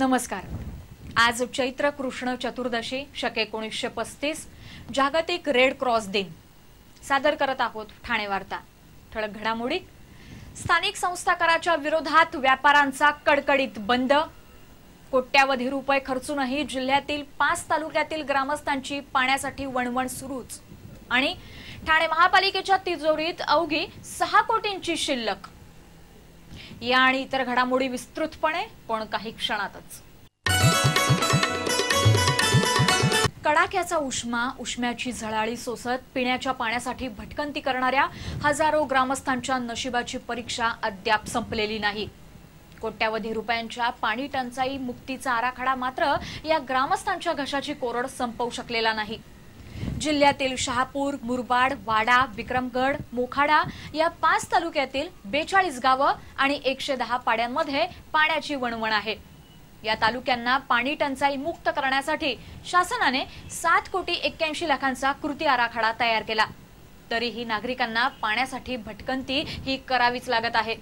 नमस्कार। आज चैत्र कृष्ण चतुर्दशी शके 1935 जागतिक रेड क्रॉस दिन सादर करत आहोत। ठाणे वार्ता। ठळक घडामोडी। स्थानिक संस्था कराच्या विरोधात व्यापाऱ्यांचा कडकडीत बंद। कोट्यावधी रुपये खर्चूनही जिल्ह्यातील 5 तालुक्यातील ग्रामस्थांची पाण्यासाठी वणवण सुरूच। आणि ठाणे महापालिकेच्या तिजोरीत अवघी 6 कोटींची शिल्लक। या आणि इतर घडामोडी विस्तृतपणे पण काही क्षणातच। कडाक्याचा उष्म्याची झळाळी सोसत पिण्याच्या पाण्यासाठी भटकंती करणाऱ्या हजारो ग्रामस्थांच्या नशिबाची परीक्षा अद्याप संपलेली नाही। कोट्यावधी रुपयांच्या पाणी टंचाई मुक्तीचा आराखडा मात्र या ग्रामस्थांच्या घशाची कोरड संपवू शकलेला नाही। जिल्ह्यातील शहापूर, मुरबाड, वाडा, विक्रमगड, मोखाडा या 5 तालुक्यातील 42 गावं आणि 110 पाड्यांमध्ये पाण्याची वणवण आहे। या तालुक्यांना पाणी टंचाई मुक्त करण्यासाठी शासनाने 7 कोटी 81 लाखांचा कृती आराखडा तयार केला। तरीही नागरिकांना पाण्यासाठी भटकंती ही करावीच लागत आहे।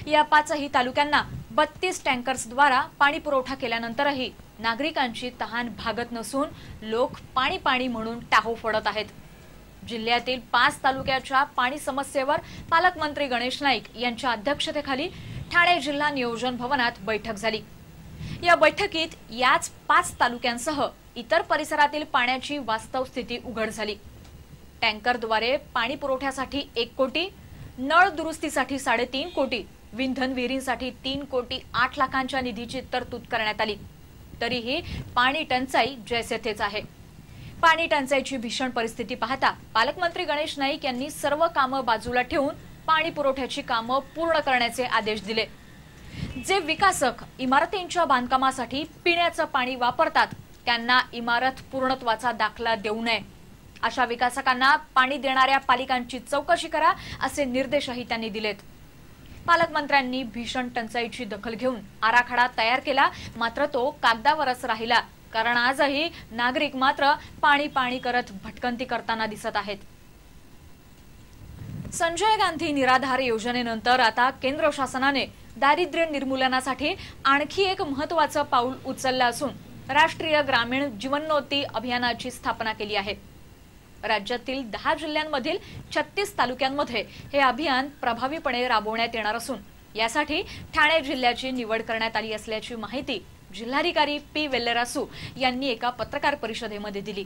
या 5ही तालुक्यांना 32 टँकर्सद्वारा पाणी पुरवठा केल्यानंतरही नागरिकांची तहान भागत नसून लोक पाणी म्हणून टाहो फोडत आहेत। जिल्ह्यातील 5 तालुक्याच्या पाणी समस्येवर पालकमंत्री गणेश नाईक यांच्या अध्यक्षतेखाली ठाणे जिल्हा नियोजन भवनात बैठक झाली। या बैठकीत याच 5 तालुक्यांसह इतर परिसरातील पाण्याची वास्तव स्थिती उघड झाली। टँकरद्वारे पाणी पुरवठ्यासाठी 1 कोटी, नळ दुरुस्तीसाठी 3.5 कोटी, विंधन विहिरींसाठी 3 कोटी 8 लाखांच्या निधीची तरतूद करण्यात आली। तरीही पाणी टंचाई जैसे तेच आहे। पाणी टंचाईची भीषण परिस्थिती पाहता पालकमंत्री गणेश नाईक यांनी सर्व कामं बाजूला ठेवून पाणी पुरवठ्याची कामं पूर्ण करण्याचे आदेश दिले। जे विकासक इमारतींच्या बांधकामासाठी पिण्याचं पाणी वापरतात त्यांना इमारत पूर्णत्वाचा दाखला देऊ नये। अशा विकासकांना पाणी देणाऱ्या पालिकांची चौकशी करा असे निर्देशही त्यांनी दिलेत। पालकमंत्र्यांनी भीषण टंचाईची दखल घेऊन आराखडा तयार केला, मात्र तो कागदावरच राहिला, कारण आजही नागरिक मात्र पाणी करत भटकंती करताना दिसत आहेत। संजय गांधी निराधार योजनेनंतर आता केंद्र शासनाने दारिद्र्य निर्मूलनासाठी आणखी एक महत्त्वाचं पाऊल उचललं असून राष्ट्रीय ग्रामीण जीवनोन्नती अभियानाची स्थापना केली आहे। राज्यातील 10 जिल्ह्यांमधील 36 तालुक्यांमध्ये हे अभियान प्रभावीपणे राबवण्यात येणार असून यासाठी ठाणे जिल्ह्याची निवड करण्यात आली असल्याची माहिती जिल्हाधिकारी पी वेल्लेरासू यांनी एका पत्रकार परिषदेमध्ये दिली।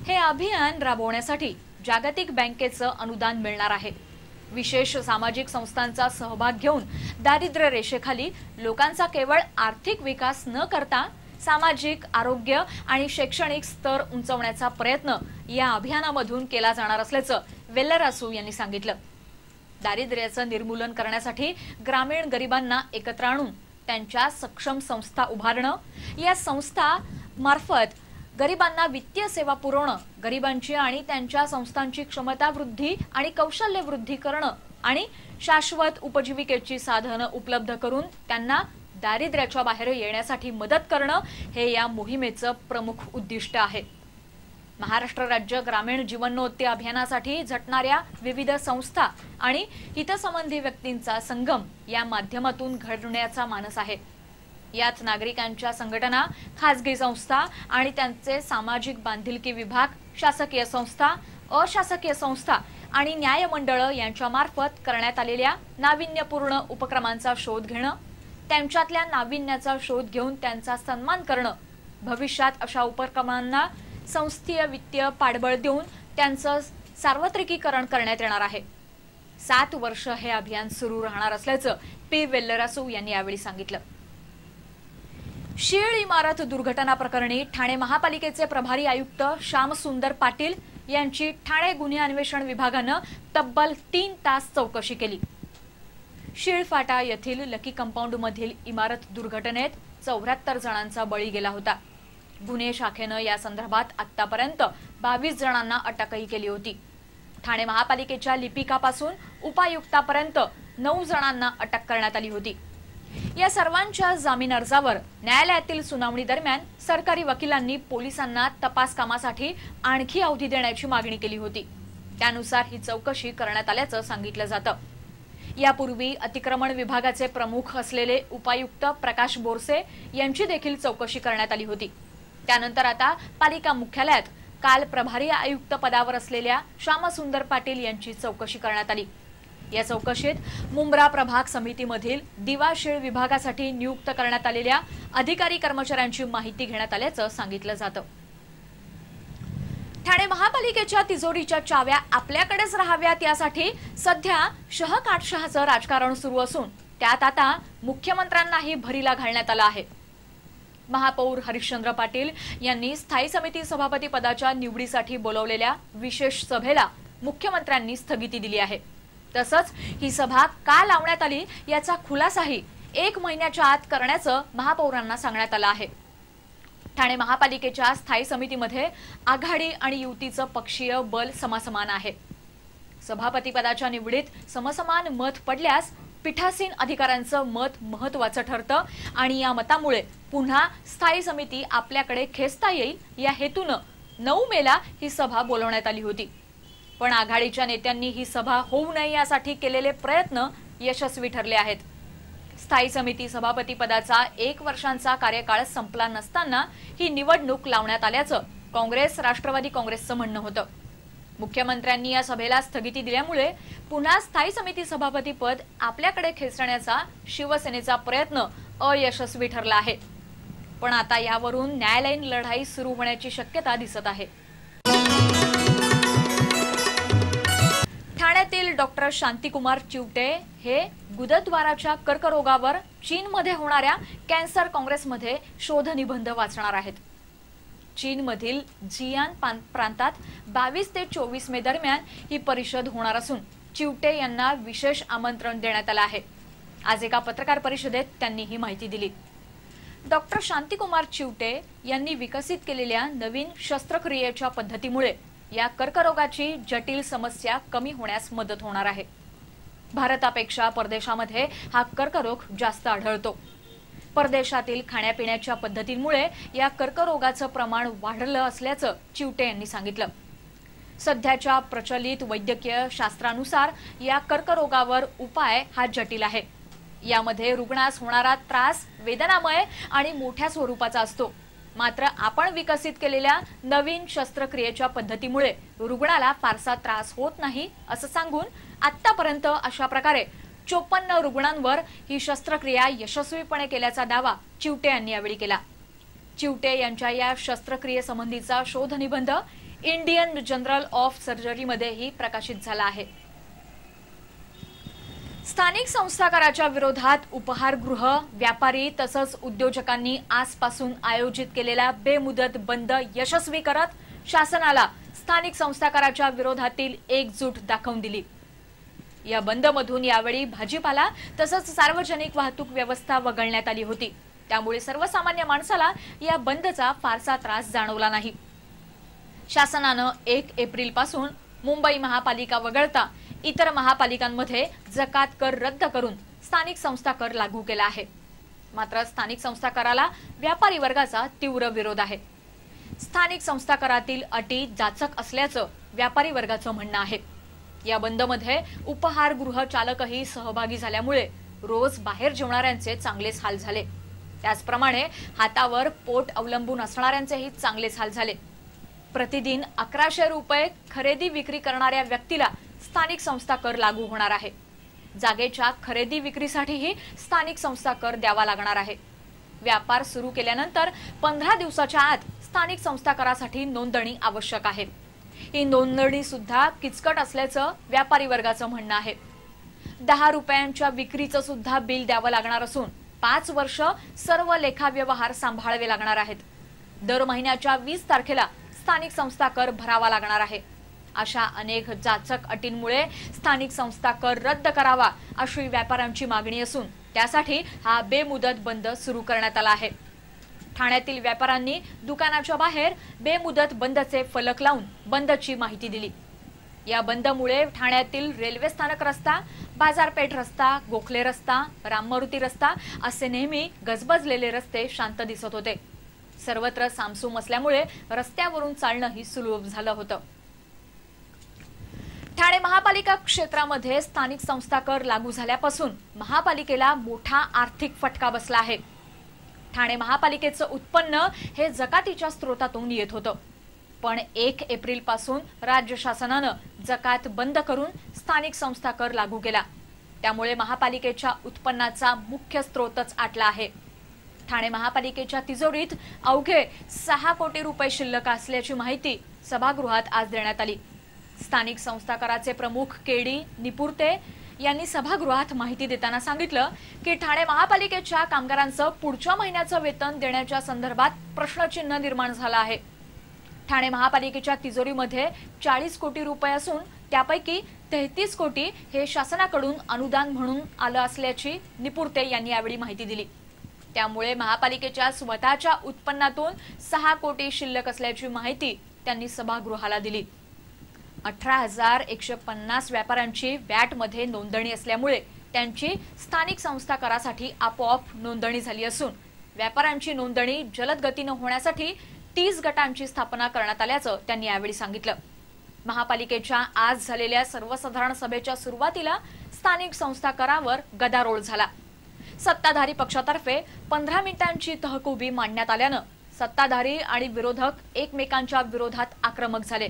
हे अभियान राबवण्यासाठी जागतिक बँकेचं अनुदान मिळणार आहे। विशेष सामाजिक संस्थांचा सहभाग घेऊन दारिद्र्य रेषेखाली लोकांचा केवळ आर्थिक विकास न करता सामाजिक, आरोग्य आणि शैक्षणिक स्तर उंचावण्याचा प्रयत्न या अभियानामधून केला जाणार असल्याचं वेल्लेरासू यांनी सांगितलं। दारिद्र्याचं निर्मूलन करण्यासाठी ग्रामीण गरिबांना एकत्र आणून त्यांच्या सक्षम संस्था उभारणं, या संस्था मार्फत गरिबांना वित्तीय सेवा पुरवणं, गरिबांची आणि त्यांच्या संस्थांची क्षमता वृद्धी आणि कौशल्य वृद्धी करणं आणि शाश्वत उपजीविकेची साधनं उपलब्ध करून त्यांना दारिद्र्याच्या बाहेर येण्यासाठी मदत करणं हे या मोहिमेचं प्रमुख उद्दिष्ट आहे। महाराष्ट्र राज्य ग्रामीण जीवनोन्नती अभियानासाठी झटणाऱ्या विविध संस्था आणि हितसंबंधी व्यक्तींचा संगम या माध्यमातून घडवण्याचा मानस आहे। यात नागरिकांच्या संघटना, खासगी संस्था आणि त्यांचे सामाजिक बांधिलकी विभाग, शासकीय संस्था, अशासकीय संस्था आणि न्यायमंडळ यांच्या मार्फत करण्यात आलेल्या नाविन्यपूर्ण उपक्रमांचा शोध घेणं, त्यांच्यातल्या नाविन्याचा शोध घेऊन त्यांचा सन्मान करणं, भविष्यात अशा उपक्रमांना संस्थीय वित्तीय पाठबळ देऊन त्यांचं सार्वत्रिकीकरण करण्यात येणार आहे। 7 वर्ष हे अभियान सुरू राहणार असल्याचं पी वेल्लेरासू यांनी यावेळी सांगितलं। शीळ इमारत दुर्घटना प्रकरणी ठाणे महापालिकेचे प्रभारी आयुक्त श्यामसुंदर पाटील यांची ठाणे गुन्हे अन्वेषण विभागानं तब्बल 3 तास चौकशी केली। शीळफाटा येथील लकी कंपाऊंड मधील इमारत दुर्घटनेत 74 जणांचा बळी गेला होता। गुन्हे शाखेनं या संदर्भात आतापर्यंत 22 जणांना अटकही केली होती। ठाणे महापालिकेच्या लिपिकापासून उपायुक्तापर्यंत 9 जणांना अटक करण्यात आली होती। या सर्वांच्या जामीन अर्जावर न्यायालयातील सुनावणी दरम्यान सरकारी वकिलांनी पोलिसांना तपास कामासाठी आणखी अवधी देण्याची मागणी केली होती। त्यानुसार ही चौकशी करण्यात आल्याचं सांगितलं जातं। यापूर्वी अतिक्रमण विभागाचे प्रमुख असलेले उपायुक्त प्रकाश बोरसे यांची देखील चौकशी करण्यात आली होती। त्यानंतर आता पालिका मुख्यालयात काल प्रभारी आयुक्त पदावर असलेल्या श्यामसुंदर पाटील यांची चौकशी करण्यात आली। या चौकशीत मुंब्रा प्रभाग समितीमधील दिवाशीळ विभागासाठी नियुक्त करण्यात आलेल्या अधिकारी कर्मचाऱ्यांची माहिती घेण्यात आल्याचं सांगितलं जातं। ठाणे महापालिकेच्या तिजोरीच्या चाव्या आपल्याकडेच राहाव्यात यासाठी सध्या शहाचं राजकारण सुरू असून त्यात आता मुख्यमंत्र्यांनाही भरीला घालण्यात आला आहे। महापौर हरिश्चंद्र पाटील यांनी स्थायी समिती सभापती पदाच्या निवडीसाठी बोलवलेल्या विशेष सभेला मुख्यमंत्र्यांनी स्थगिती दिली आहे। तसंच ही सभा का लावण्यात आली याचा खुलासाही 1 महिन्याच्या आत करण्याचं महापौरांना सांगण्यात आलं आहे। ठाणे महापालिकेच्या स्थायी समितीमध्ये आघाडी आणि युतीचं पक्षीय बल समसमान आहे। सभापती पदाच्या निवडीत समसमान मत पडल्यास पीठासीन अधिकाऱ्यांचं मत महत्त्वाचं ठरतं आणि या मतामुळे पुन्हा स्थायी समिती आपल्याकडे खेचता येईल या हेतूनं 9 मेला ही सभा बोलवण्यात आली होती। पण आघाडीच्या नेत्यांनी ही सभा होऊ नये यासाठी केलेले प्रयत्न यशस्वी ठरले आहेत। स्थायी समिती सभापती पदाचा 1 वर्षांचा कार्यकाळ संपला नसताना ही निवडणूक लावण्यात आल्याचं काँग्रेस राष्ट्रवादी काँग्रेसचं म्हणणं होतं। मुख्यमंत्र्यांनी या सभेला स्थगिती दिल्यामुळे पुन्हा स्थायी समिती सभापती पद आपल्याकडे खेचण्याचा शिवसेनेचा प्रयत्न अयशस्वी ठरला आहे। पण आता यावरून न्यायालयीन लढाई सुरू होण्याची शक्यता दिसत आहे। ठाण्यातील डॉक्टर शांतिकुमार चिवटे हे गुदद्वाराच्या कर्करोगावर चीनमध्ये होणाऱ्या कॅन्सर काँग्रेसमध्ये शोध निबंध वाचणार आहेत। चीनमधील जियान प्रांतात 22 ते 24 मे दरम्यान ही परिषद होणार असून चिवटे यांना विशेष आमंत्रण देण्यात आलं आहे। आज एका पत्रकार परिषदेत त्यांनी ही माहिती दिली। डॉक्टर शांतिकुमार चिवटे यांनी विकसित केलेल्या नवीन शस्त्रक्रियेच्या पद्धतीमुळे या कर्करोगाची जटिल समस्या कमी होण्यास मदत होणार आहे। भारतापेक्षा परदेशामध्ये हा कर्करोग जास्त आढळतो। परदेशातील खाण्यापिण्याच्या पद्धतींमुळे या कर्करोगाचं प्रमाण वाढलं असल्याचं चिवटे यांनी सांगितलं। सध्याच्या प्रचलित वैद्यकीय शास्त्रानुसार या कर्करोगावर उपाय हा जटिल आहे। यामध्ये रुग्णास होणारा त्रास वेदनामय आणि मोठ्या स्वरूपाचा असतो। मात्र आपण विकसित केलेल्या नवीन शस्त्रक्रियेच्या पद्धतीमुळे रुग्णाला फारसा त्रास होत नाही असं सांगून आतापर्यंत अशा प्रकारे 54 रुग्णांवर ही शस्त्रक्रिया यशस्वीपणे केल्याचा दावा चिवटे यांनी यावेळी केला। चिवटे यांच्या या शस्त्रक्रियेसंबंधीचा शोध निबंध इंडियन जर्नल ऑफ सर्जरीमध्येही प्रकाशित झाला आहे। स्थानिक संस्था कराच्या विरोधात उपहारगृह व्यापारी तसंच उद्योजकांनी आजपासून आयोजित केलेला बेमुदत बंद यशस्वी करत शासनाला स्थानिक संस्था कराच्या विरोधातील एकजूट दाखवून दिली। या बंदमधून यावेळी भाजीपाला तसंच सार्वजनिक वाहतूक व्यवस्था वगळण्यात आली होती। त्यामुळे सर्वसामान्य माणसाला या बंदचा फारसा त्रास जाणवला नाही। शासनानं 1 एप्रिल पासून मुंबई महापालिका वगळता इतर महापालिकांमध्ये जकात कर रद्द करून स्थानिक संस्था कर लागू केला आहे। मात्र स्थानिक संस्था कराला व्यापारी वर्गाचा तीव्र विरोध आहे। स्थानिक संस्था करातील अटी जाचक असल्याचं व्यापारी वर्गाचं म्हणणं आहे। या बंदमध्ये उपहारगृह चालकही सहभागी झाल्यामुळे रोज बाहेर जेवणाऱ्यांचे चांगलेच हाल झाले। त्याचप्रमाणे हातावर पोट अवलंबून असणाऱ्यांचेही चांगलेच हाल झाले। प्रतिदिन 1100 रुपये खरेदी विक्री करणाऱ्या व्यक्तीला स्थानिक संस्था कर लागू होणार आहे। जागेच्या खरेदी विक्रीसाठीही स्थानिक संस्था कर द्यावा लागणार आहे। व्यापार सुरू केल्यानंतर 15 दिवसाच्या आत स्थानिक संस्था करासाठी नोंदणी आवश्यक आहे। ही नोंदणी सुद्धा किचकट असल्याचं व्यापारी वर्गाचं म्हणणं आहे। 10 रुपयांच्या विक्रीचं सुद्धा बिल द्यावं लागणार असून 5 वर्ष सर्व लेखा व्यवहार सांभाळावे लागणार आहेत। दर महिन्याच्या 20 तारखेला स्थानिक संस्था कर भरावा लागणार आहे। अशा अनेक जाचक अटींमुळे स्थानिक संस्था कर रद्द करावा अशी व्यापाऱ्यांची मागणी असून त्यासाठी हा बेमुदत बंद सुरू करण्यात आला आहे। ठाण्यातील व्यापाऱ्यांनी दुकानाच्या बाहेर बेमुदत बंदचे फलक लावून बंदची माहिती दिली। या बंदमुळे ठाण्यातील रेल्वे स्थानक रस्ता, बाजारपेठ रस्ता, गोखले रस्ता, राममारुती रस्ता असे नेहमी गजबजलेले रस्ते शांत दिसत होते। सर्वत्र सामसूम असल्यामुळे रस्त्यावरून चालणंही सुलभ झालं होतं। ठाणे महापालिका क्षेत्रामध्ये स्थानिक संस्था कर लागू झाल्यापासून महापालिकेला मोठा आर्थिक फटका बसला आहे। ठाणे महापालिकेचं उत्पन्न हे जकातीच्या स्रोतातून येत होतं, पण 1 एप्रिल पासून राज्य शासनानं जकात बंद करून स्थानिक संस्था कर लागू केला। त्यामुळे महापालिकेच्या उत्पन्नाचा मुख्य स्रोतच आटला आहे। ठाणे महापालिकेच्या तिजोरीत अवघे 6 कोटी रुपये शिल्लक असल्याची माहिती सभागृहात आज देण्यात आली। स्थानिक संस्था कराचे प्रमुख केडी निपुर्ते यांनी सभागृहात माहिती देताना सांगितलं की ठाणे महापालिकेच्या कामगारांचं पुढच्या महिन्याचं वेतन देण्याच्या संदर्भात प्रश्नचिन्ह निर्माण झालं आहे। ठाणे महापालिकेच्या तिजोरीमध्ये 40 कोटी रुपये असून त्यापैकी 33 कोटी हे शासनाकडून अनुदान म्हणून आलं असल्याची निपुर्ते यांनी यावेळी माहिती दिली। त्यामुळे महापालिकेच्या स्वतःच्या उत्पन्नातून 6 कोटी शिल्लक असल्याची माहिती त्यांनी सभागृहाला दिली। 18,150 व्यापाऱ्यांची वॅटमध्ये नोंदणी असल्यामुळे त्यांची स्थानिक संस्था करासाठी आपोआप नोंदणी झाली असून व्यापाऱ्यांची नोंदणी जलद गतीने होण्यासाठी 30 गटांची स्थापना करण्यात आल्याचं त्यांनी यावेळी सांगितलं। महापालिकेच्या आज झालेल्या सर्वसाधारण सभेच्या सुरुवातीला स्थानिक संस्था करावर गदारोळ झाला। सत्ताधारी पक्षातर्फे 15 मिनिटांची तहकुबी मांडण्यात आल्यानं सत्ताधारी आणि विरोधक एकमेकांच्या विरोधात आक्रमक झाले।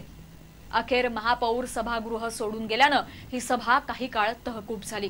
अखेर महापौर सभागृह सोडून गेल्यानं ही सभा काही काळ तहकूब झाली।